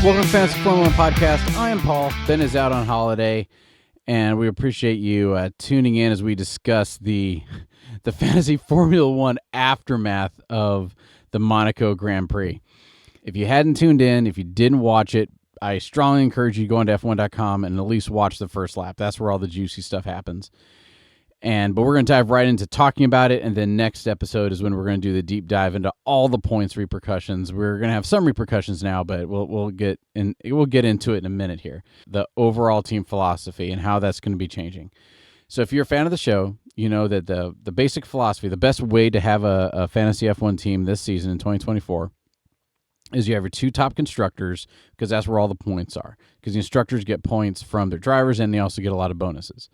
Welcome to Fantasy Formula 1 Podcast. I am Paul. Ben is out on holiday, and we appreciate you tuning in as we discuss the Fantasy Formula 1 aftermath of the Monaco Grand Prix. If you hadn't tuned in, if you didn't watch it, I strongly encourage you to go onto F1.com and at least watch the first lap. That's where all the juicy stuff happens. But we're going to dive right into talking about it, and then next episode is when we're going to do the deep dive into all the points repercussions. We're going to have some repercussions now, but we'll get into it in a minute here. The overall team philosophy and how that's going to be changing. So if you're a fan of the show, you know that the basic philosophy, the best way to have a fantasy F1 team this season in 2024 is you have your two top constructors, because that's where all the points are. Because the instructors get points from their drivers, and they also get a lot of bonuses.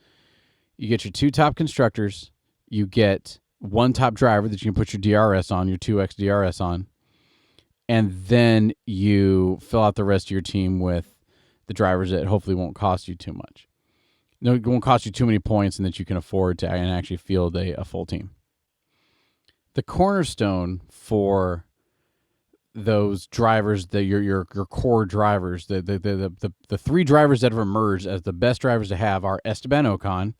You get your two top constructors, you get one top driver that you can put your DRS on, your 2X DRS on, and then you fill out the rest of your team with the drivers that hopefully won't cost you too much. No, it won't cost you too many points, and that you can afford to and actually field a full team. The cornerstone for those drivers, your core drivers, the three drivers that have emerged as the best drivers to have are Esteban Ocon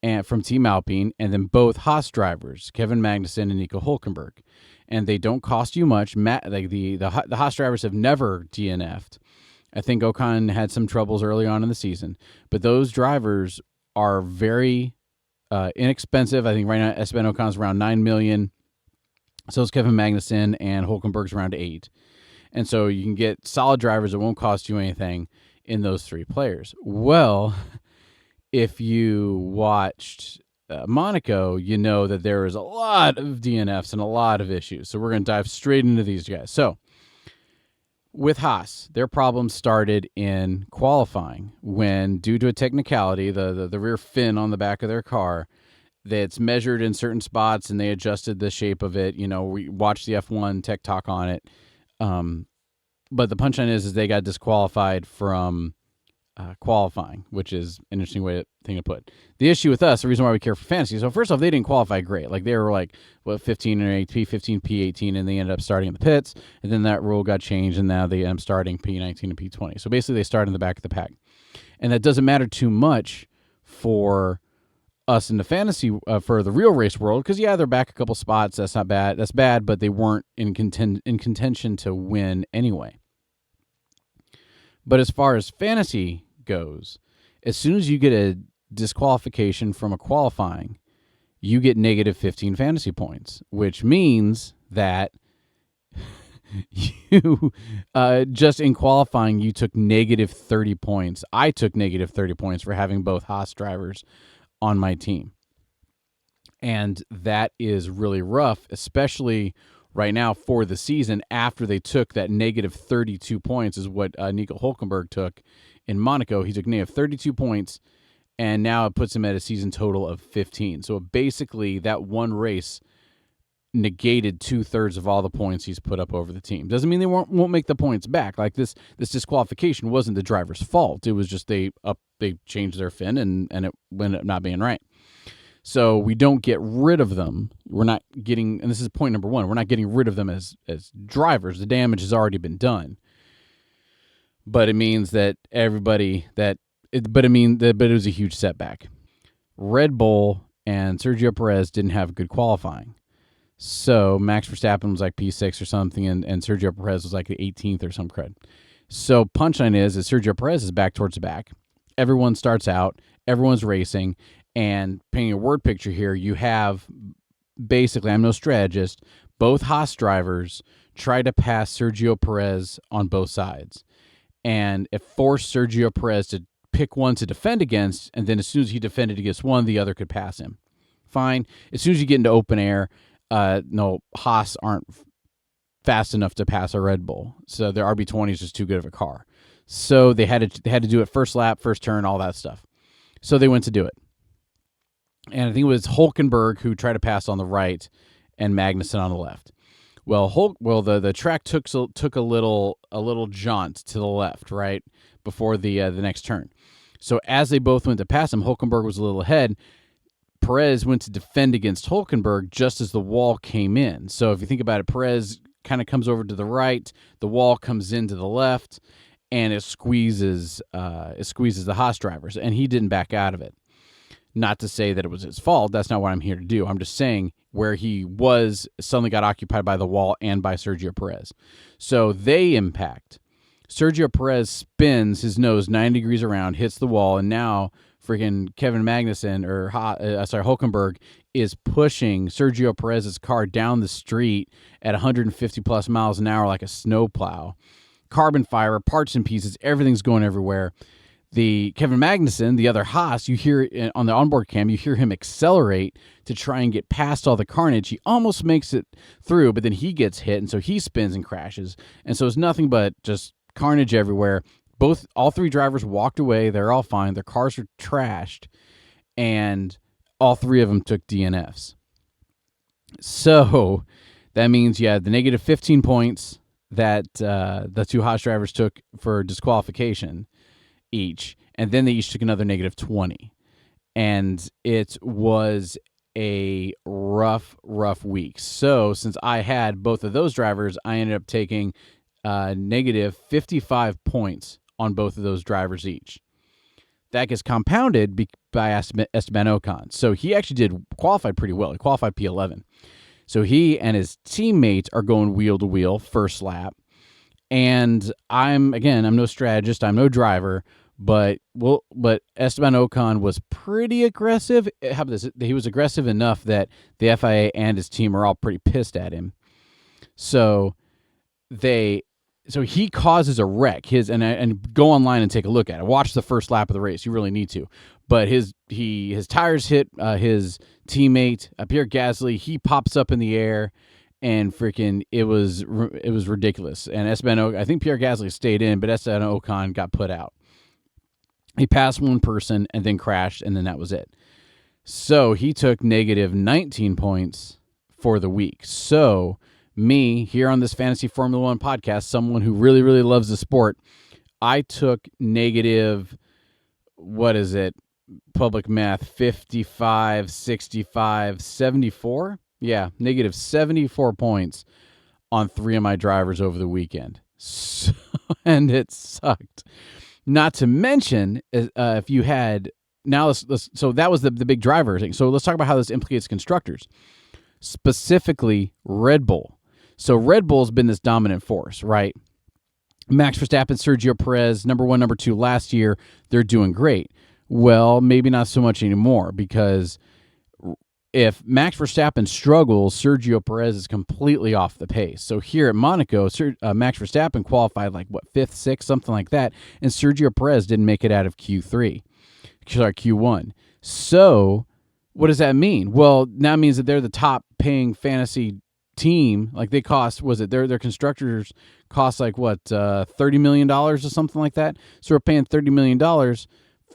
and from Team Alpine, and then both Haas drivers, Kevin Magnussen and Nico Hülkenberg. And they don't cost you much. The Haas drivers have never DNF'd. I think Ocon had some troubles early on in the season, but those drivers are very inexpensive. I think right now Esteban Ocon's around $9 million. So is Kevin Magnussen, and Hülkenberg's around $8 million. And so you can get solid drivers that won't cost you anything in those three players. Well, if you watched Monaco, you know that there is a lot of DNFs and a lot of issues. So we're going to dive straight into these guys. So with Haas, their problems started in qualifying when, due to a technicality, the rear fin on the back of their car, that's measured in certain spots, and they adjusted the shape of it. You know, we watched the F1 Tech Talk on it. But the punchline is they got disqualified from qualifying, which is an interesting thing to put. The issue with us, the reason why we care for fantasy, so first off, they didn't qualify great. Like, they were like, 15 and P15, P18, and they ended up starting in the pits, and then that rule got changed, and now they end up starting P19 and P20. So basically, they start in the back of the pack. And that doesn't matter too much for us in the fantasy, for the real race world, because, yeah, they're back a couple spots. That's not bad. That's bad, but they weren't in contention to win anyway. But as far as fantasy goes, as soon as you get a disqualification from a qualifying, you get negative 15 fantasy points, which means that you just in qualifying, you took negative 30 points. I took negative 30 points for having both Haas drivers on my team. And that is really rough, especially right now for the season after they took that negative 32 points is what Nico Hülkenberg took in Monaco. He took negative 32 points, and now it puts him at a season total of 15. So basically that one race negated 2/3 of all the points he's put up over the team. Doesn't mean they won't make the points back. Like this disqualification wasn't the driver's fault. It was just they changed their fin and it ended up not being right. So we don't get rid of them. We're not getting, and this is point number one, we're not getting rid of them as drivers. The damage has already been done. But it means that but it was a huge setback. Red Bull and Sergio Perez didn't have good qualifying. So Max Verstappen was like P6 or something, and Sergio Perez was like the 18th or some crud. So punchline is Sergio Perez is back towards the back. Everyone starts out, everyone's racing, and painting a word picture here, you have basically, I'm no strategist, both Haas drivers try to pass Sergio Perez on both sides. And it forced Sergio Perez to pick one to defend against, and then as soon as he defended against one, the other could pass him. Fine. As soon as you get into open air, Haas aren't fast enough to pass a Red Bull. So their RB20 is just too good of a car. So they had to do it first lap, first turn, all that stuff. So they went to do it. And I think it was Hülkenberg who tried to pass on the right and Magnussen on the left. Well, the track took a little jaunt to the left, right, before the next turn. So as they both went to pass him, Hülkenberg was a little ahead. Perez went to defend against Hülkenberg just as the wall came in. So if you think about it, Perez kind of comes over to the right. The wall comes into the left, and it squeezes the Haas drivers, and he didn't back out of it. Not to say that it was his fault. That's not what I'm here to do. I'm just saying where he was suddenly got occupied by the wall and by Sergio Perez. So they impact. Sergio Perez spins his nose 90 degrees around, hits the wall, and now freaking Kevin Magnussen Hulkenberg is pushing Sergio Perez's car down the street at 150 plus miles an hour like a snowplow. Carbon fiber, parts and pieces, everything's going everywhere. The Kevin Magnussen, the other Haas, you hear on the onboard cam, you hear him accelerate to try and get past all the carnage. He almost makes it through, but then he gets hit, and so he spins and crashes. And so it's nothing but just carnage everywhere. All three drivers walked away. They're all fine. Their cars are trashed, and all three of them took DNFs. So that means, the negative 15 points that the two Haas drivers took for disqualification each, and then they each took another negative 20. And it was a rough week. So since I had both of those drivers, I ended up taking negative 55 points on both of those drivers each. That gets compounded by Esteban Ocon. So he actually qualified pretty well. He qualified P11. So he and his teammates are going wheel to wheel first lap. And I'm no strategist, I'm no driver, but Esteban Ocon was pretty aggressive. How about this? He was aggressive enough that the FIA and his team are all pretty pissed at him. So he causes a wreck. And go online and take a look at it. Watch the first lap of the race. You really need to. But his tires hit his teammate Pierre Gasly. He pops up in the air, and freaking it was ridiculous. And I think Pierre Gasly stayed in, but Esteban Ocon got put out. He passed one person and then crashed, and then that was it. So he took negative 19 points for the week. So me, here on this Fantasy Formula One podcast, someone who really, really loves the sport, I took negative, public math, 55, 65, 74? Yeah, negative 74 points on three of my drivers over the weekend. So, and it sucked. Not to mention, if you had now, so that was the big driver thing. So let's talk about how this implicates constructors, specifically Red Bull. So Red Bull's been this dominant force, right? Max Verstappen, Sergio Perez, number one, number two last year, they're doing great. Well, maybe not so much anymore, because if Max Verstappen struggles, Sergio Perez is completely off the pace. So here at Monaco, Max Verstappen qualified fifth, sixth, something like that, and Sergio Perez didn't make it out of Q1. So what does that mean? Well, that means that they're the top paying fantasy team. They cost, their constructors cost $30 million or something like that. So we're paying $30 million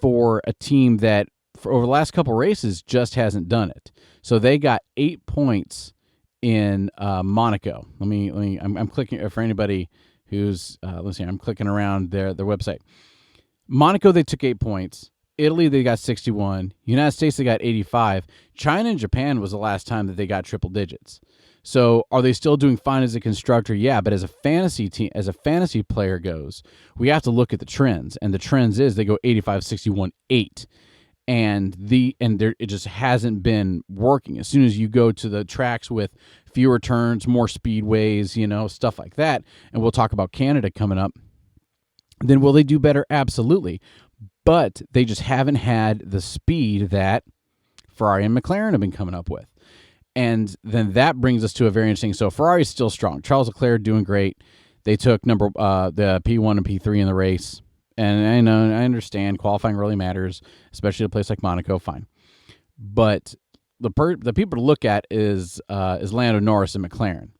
for a team that for over the last couple races just hasn't done it. So they got 8 points in Monaco. I'm clicking for anybody who's I'm clicking around their website. Monaco, they took 8 points. Italy, they got 61. United States, they got 85. China and Japan was the last time that they got triple digits. So are they still doing fine as a constructor? Yeah, but as a fantasy team, as a fantasy player goes, we have to look at the trends. And the trends is they go 85, 61, 8. And it just hasn't been working. As soon as you go to the tracks with fewer turns, more speedways, stuff like that, and we'll talk about Canada coming up, then will they do better? Absolutely. But they just haven't had the speed that Ferrari and McLaren have been coming up with. And then that brings us to a very interesting. So Ferrari's still strong. Charles Leclerc doing great. They took the P1 and P3 in the race. And I understand qualifying really matters, especially at a place like Monaco. Fine, but the people to look at is Lando Norris and McLaren,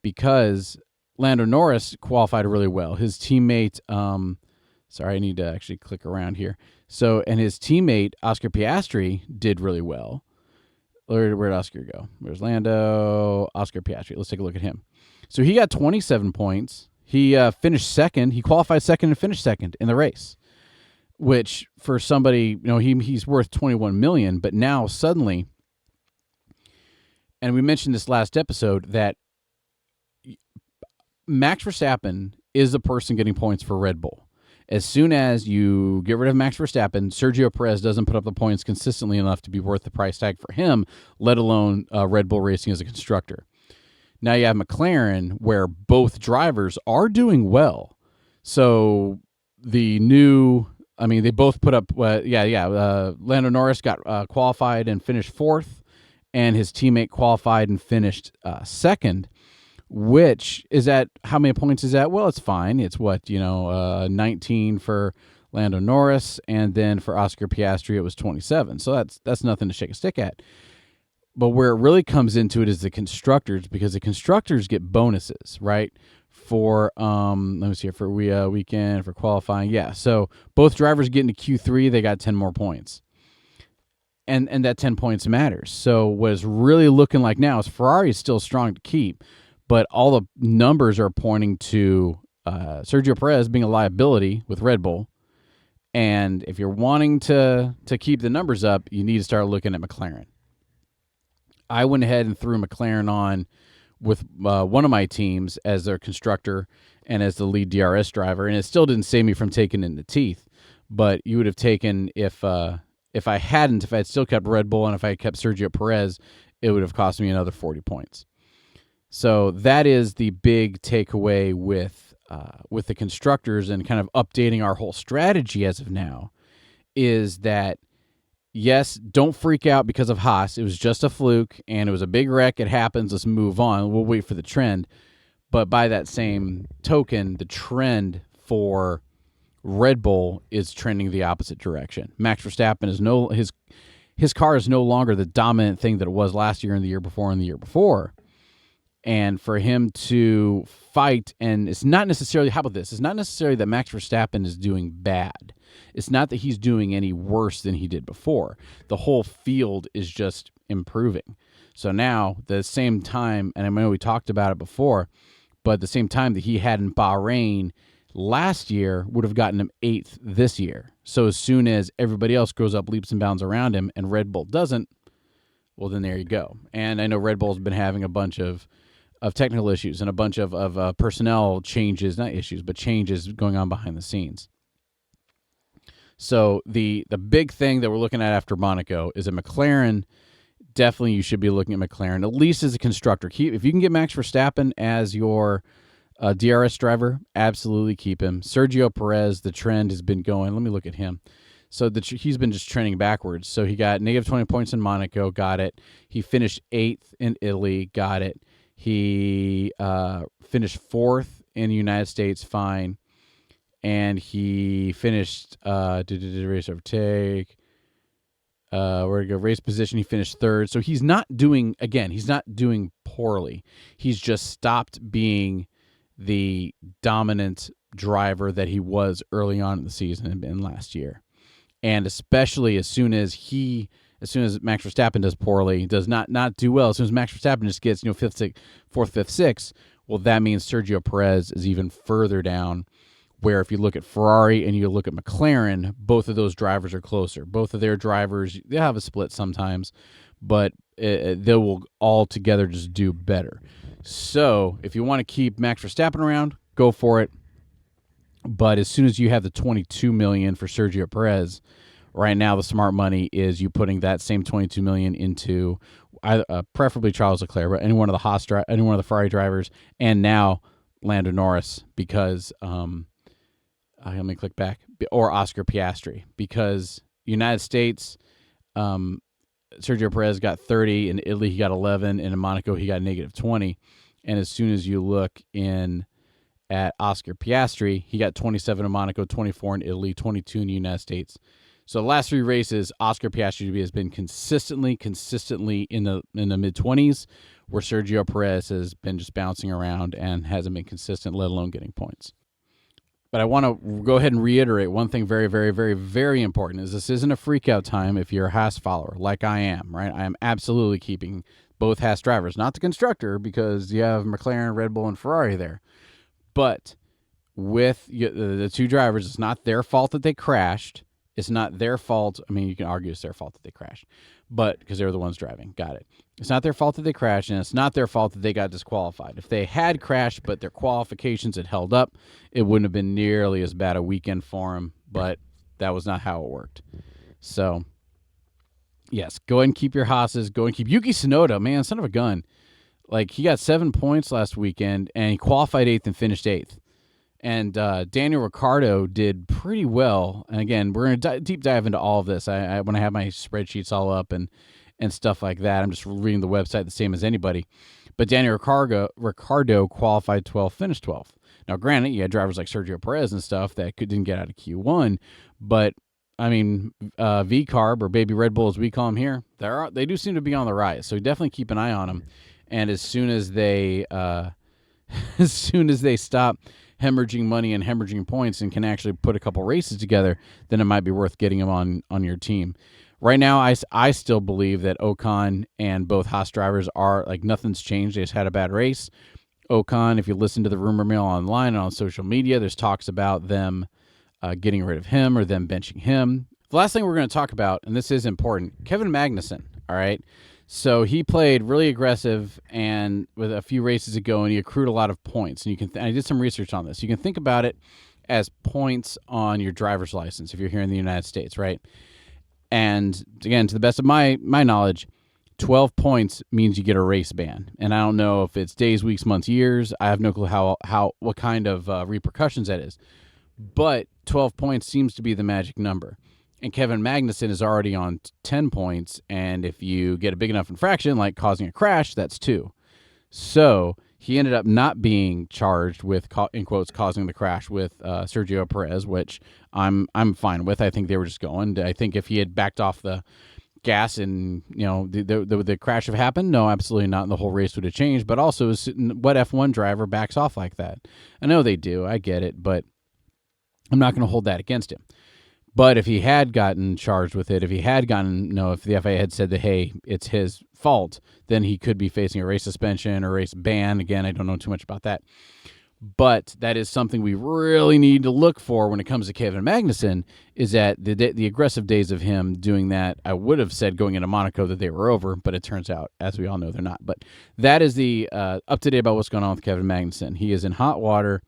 because Lando Norris qualified really well. His teammate, I need to actually click around here. So, and his teammate Oscar Piastri did really well. Where'd Oscar go? Where's Lando? Oscar Piastri. Let's take a look at him. So he got 27 points. He finished second. He qualified second and finished second in the race, which for somebody, he's worth $21 million. But now suddenly, and we mentioned this last episode, that Max Verstappen is the person getting points for Red Bull. As soon as you get rid of Max Verstappen, Sergio Perez doesn't put up the points consistently enough to be worth the price tag for him, let alone Red Bull Racing as a constructor. Now you have McLaren, where both drivers are doing well. So they both put up, Lando Norris got qualified and finished fourth, and his teammate qualified and finished second. Which is at, how many points is that? Well, it's fine. It's 19 for Lando Norris, and then for Oscar Piastri it was 27. So that's nothing to shake a stick at. But where it really comes into it is the constructors, because the constructors get bonuses, right? For let me see here, for weekend, for qualifying. Yeah. So both drivers get into Q3, they got 10 more points. And that 10 points matters. So what it's really looking like now is Ferrari is still strong to keep. But all the numbers are pointing to Sergio Perez being a liability with Red Bull. And if you're wanting to keep the numbers up, you need to start looking at McLaren. I went ahead and threw McLaren on with one of my teams as their constructor and as the lead DRS driver, and it still didn't save me from taking it in the teeth. But you would have taken, if I had still kept Red Bull and if I had kept Sergio Perez, it would have cost me another 40 points. So that is the big takeaway with the constructors and kind of updating our whole strategy as of now, is that, yes, don't freak out because of Haas. It was just a fluke, and it was a big wreck. It happens. Let's move on. We'll wait for the trend. But by that same token, the trend for Red Bull is trending the opposite direction. Max Verstappen is his car is no longer the dominant thing that it was last year and the year before and the year before. And for him to fight, and it's not necessarily, how about this? It's not necessarily that Max Verstappen is doing bad. It's not that he's doing any worse than he did before. The whole field is just improving. So now, the same time, and I know we talked about it before, but the same time that he had in Bahrain last year would have gotten him 8th this year. So as soon as everybody else goes up leaps and bounds around him and Red Bull doesn't, well, then there you go. And I know Red Bull's been having a bunch of technical issues and a bunch of personnel changes, not issues, but changes going on behind the scenes. So the big thing that we're looking at after Monaco is a McLaren. Definitely you should be looking at McLaren, at least as a constructor. If you can get Max Verstappen as your DRS driver, absolutely keep him. Sergio Perez, the trend has been going. Let me look at him. So he's been just trending backwards. So he got negative 20 points in Monaco, got it. He finished 8th in Italy, got it. He finished 4th in the United States, fine. And he finished, race overtake. Where to go? Race position, he finished 3rd. So he's not doing poorly. He's just stopped being the dominant driver that he was early on in the season and last year. And especially as soon as Max Verstappen does poorly, does not do well, as soon as Max Verstappen just gets 4th, 5th, 6th, well, that means Sergio Perez is even further down, where if you look at Ferrari and you look at McLaren, both of those drivers are closer. Both of their drivers, they have a split sometimes, but they will all together just do better. So if you want to keep Max Verstappen around, go for it. But as soon as you have the $22 million for Sergio Perez, right now the smart money is you putting that same $22 million into preferably Charles Leclerc, but any one of the Ferrari drivers, and now Lando Norris, because let me click back, or Oscar Piastri, because United States, Sergio Perez got 30, in Italy he got 11, and in Monaco he got negative 20. And as soon as you look at Oscar Piastri, he got 27 in Monaco, 24 in Italy, 22 in the United States. So the last 3 races, Oscar Piastri has been consistently in the mid-20s, where Sergio Perez has been just bouncing around and hasn't been consistent, let alone getting points. But I want to go ahead and reiterate one thing very, very, very, very important, is this isn't a freak-out time if you're a Haas follower, like I am, right? I am absolutely keeping both Haas drivers, not the constructor, because you have McLaren, Red Bull, and Ferrari there. But with the 2 drivers, it's not their fault that they crashed. It's not their fault. I mean, you can argue it's their fault that they crashed, but because they were the ones driving. Got it. It's not their fault that they crashed, and it's not their fault that they got disqualified. If they had crashed, but their qualifications had held up, it wouldn't have been nearly as bad a weekend for them, but that was not how it worked. So, yes, go ahead and keep your Haas's. Go and keep Yuki Tsunoda, man, son of a gun. Like, he got 7 points last weekend, and he qualified 8th and finished 8th. And Daniel Ricciardo did pretty well. And again, we're going to deep dive into all of this. I when I have my spreadsheets all up and stuff like that, I'm just reading the website the same as anybody. But Daniel Ricciardo qualified 12th, finished 12th. Now, granted, you had drivers like Sergio Perez and stuff that didn't get out of Q1, but I mean, V-Carb, or Baby Red Bull as we call them here, they do seem to be on the rise. So definitely keep an eye on them. And as soon as they stop hemorrhaging money and hemorrhaging points and can actually put a couple races together, then it might be worth getting them on your team. Right now, I still believe that Ocon and both Haas drivers are, like, nothing's changed. They just had a bad race. Ocon, if you listen to the rumor mill online and on social media, there's talks about them getting rid of him or them benching him. The last thing we're going to talk about, and this is important, Kevin Magnussen, all right? So he played really aggressive and with a few races ago, and he accrued a lot of points. And you can I did some research on this. You can think about it as points on your driver's license if you're here in the United States, right? And again, to the best of my knowledge, 12 points means you get a race ban. And I don't know if it's days, weeks, months, years. I have no clue what kind of repercussions that is. But 12 points seems to be the magic number. And Kevin Magnussen is already on 10 points, and if you get a big enough infraction, like causing a crash, that's 2. So he ended up not being charged with, in quotes, causing the crash with Sergio Perez, which I'm fine with. I think they were just going. I think if he had backed off the gas and, the crash have happened, no, absolutely not, and the whole race would have changed. But also, what F1 driver backs off like that? I know they do. I get it, but I'm not going to hold that against him. But if he had gotten charged with it, if the FIA had said that, hey, it's his fault, then he could be facing a race suspension or race ban. Again, I don't know too much about that. But that is something we really need to look for when it comes to Kevin Magnussen, is that the aggressive days of him doing that, I would have said going into Monaco that they were over, but it turns out, as we all know, they're not. But that is the up-to-date about what's going on with Kevin Magnussen. He is in hot water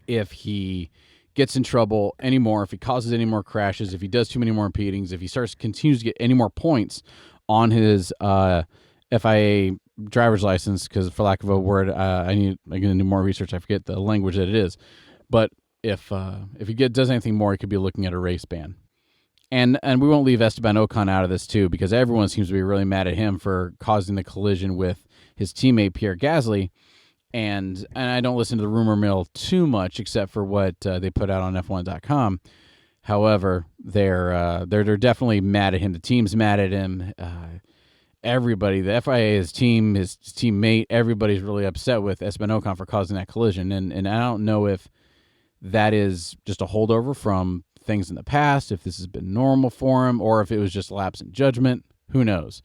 if he gets in trouble anymore, if he causes any more crashes, if he does too many more impedings, if he continues to get any more points on his FIA driver's license, because for lack of a word, I'm going to do more research. I forget the language that it is. But if he does anything more, he could be looking at a race ban. And we won't leave Esteban Ocon out of this too, because everyone seems to be really mad at him for causing the collision with his teammate Pierre Gasly. And I don't listen to the rumor mill too much, except for what they put out on F1.com. However, they're definitely mad at him. The team's mad at him. Everybody, the FIA, his team, his teammate, everybody's really upset with Esteban Ocon for causing that collision. And I don't know if that is just a holdover from things in the past, if this has been normal for him, or if it was just a lapse in judgment. Who knows?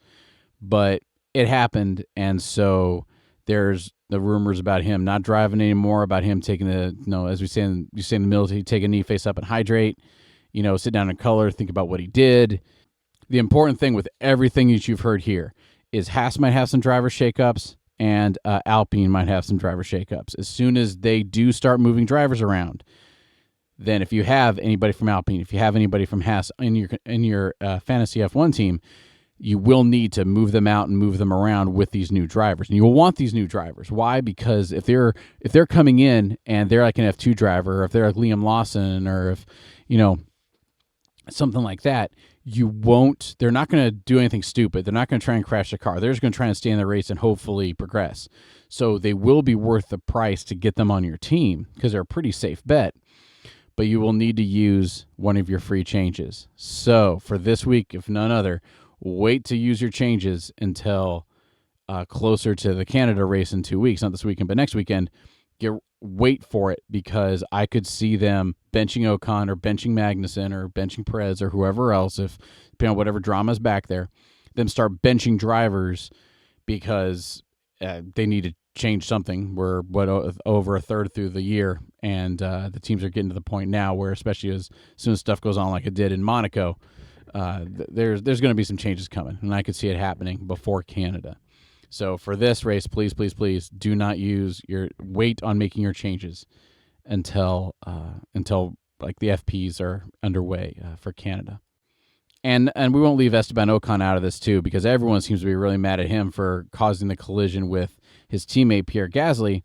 But it happened, and so there's the rumors about him not driving anymore, about him taking as we say in the military, take a knee, face up, and hydrate. Sit down and color, think about what he did. The important thing with everything that you've heard here is Haas might have some driver shakeups, and Alpine might have some driver shakeups. As soon as they do start moving drivers around, then if you have anybody from Alpine, if you have anybody from Haas in your fantasy F1 team, you will need to move them out and move them around with these new drivers. And you will want these new drivers. Why? Because if they're coming in and they're like an F2 driver, or if they're like Liam Lawson, or if, something like that, they're not going to do anything stupid. They're not going to try and crash the car. They're just going to try and stay in the race and hopefully progress. So they will be worth the price to get them on your team, because they're a pretty safe bet. But you will need to use one of your free changes. So for this week, if none other, wait to use your changes until closer to the Canada race in 2 weeks. Not this weekend, but next weekend. Wait for it, because I could see them benching Ocon or benching Magnussen or benching Perez or whoever else, depending on whatever drama's back there, them start benching drivers because they need to change something. We're over a third through the year, and the teams are getting to the point now where, especially as soon as stuff goes on like it did in Monaco, there's going to be some changes coming, and I could see it happening before Canada. So for this race, please do not wait on making your changes until like the FPs are underway for Canada. And we won't leave Esteban Ocon out of this too, because everyone seems to be really mad at him for causing the collision with his teammate Pierre Gasly.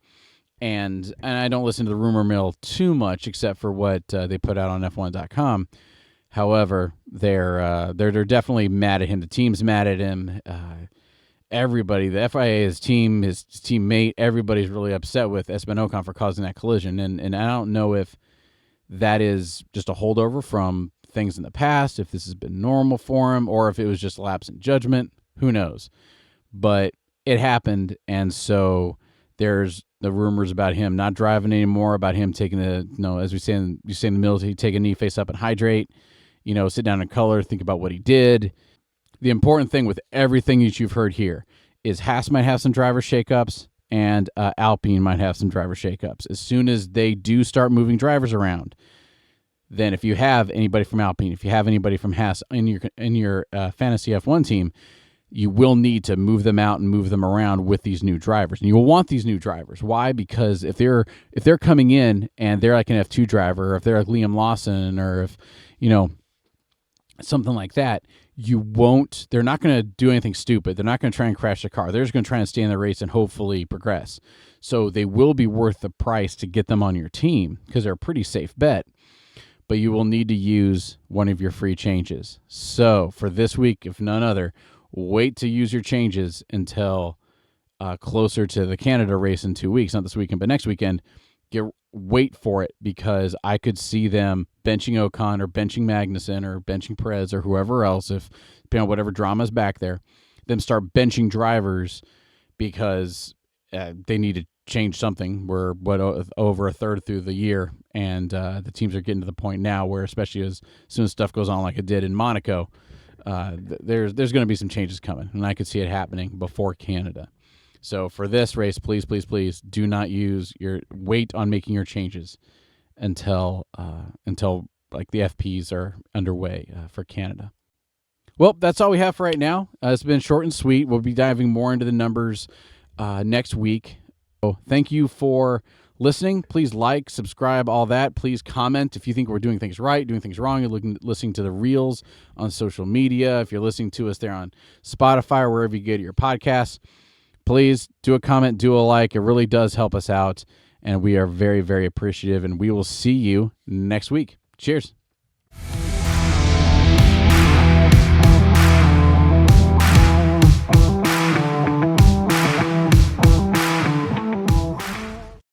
And I don't listen to the rumor mill too much, except for what they put out on F1.com. However, they're definitely mad at him. The team's mad at him. Everybody, the FIA, his team, his teammate, everybody's really upset with Esteban Ocon for causing that collision. And I don't know if that is just a holdover from things in the past, if this has been normal for him, or if it was just a lapse in judgment. Who knows? But it happened, and so there's the rumors about him not driving anymore, about him taking as we say in the military, take a knee, face up, and hydrate. Sit down and color, think about what he did. The important thing with everything that you've heard here is Haas might have some driver shakeups, and Alpine might have some driver shakeups. As soon as they do start moving drivers around, then if you have anybody from Alpine, if you have anybody from Haas in your fantasy F1 team, you will need to move them out and move them around with these new drivers. And you will want these new drivers. Why? Because if they're coming in and they're like an F2 driver, or if they're like Liam Lawson, or if something like that, they're not going to do anything stupid. They're not going to try and crash the car. They're just going to try and stay in the race and hopefully progress. So they will be worth the price to get them on your team, because they're a pretty safe bet. But you will need to use one of your free changes. So for this week, if none other, wait to use your changes until closer to the Canada race in 2 weeks. Not this weekend, but next weekend. Wait for it, because I could see them benching Ocon, or benching Magnussen, or benching Perez, or whoever else, if depending on whatever drama's back there, them start benching drivers because they need to change something. We're over a third through the year, and the teams are getting to the point now where, especially as soon as stuff goes on like it did in Monaco, there's going to be some changes coming, and I could see it happening before Canada. So for this race, please do not wait on making your changes until like the FPs are underway for Canada. Well, that's all we have for right now. It's been short and sweet. We'll be diving more into the numbers next week. So thank you for listening. Please like, subscribe, all that. Please comment if you think we're doing things right, doing things wrong. You're listening to the reels on social media. If you're listening to us there on Spotify or wherever you get your podcasts, please do a comment, do a like. It really does help us out, and we are very, very appreciative, and we will see you next week. Cheers.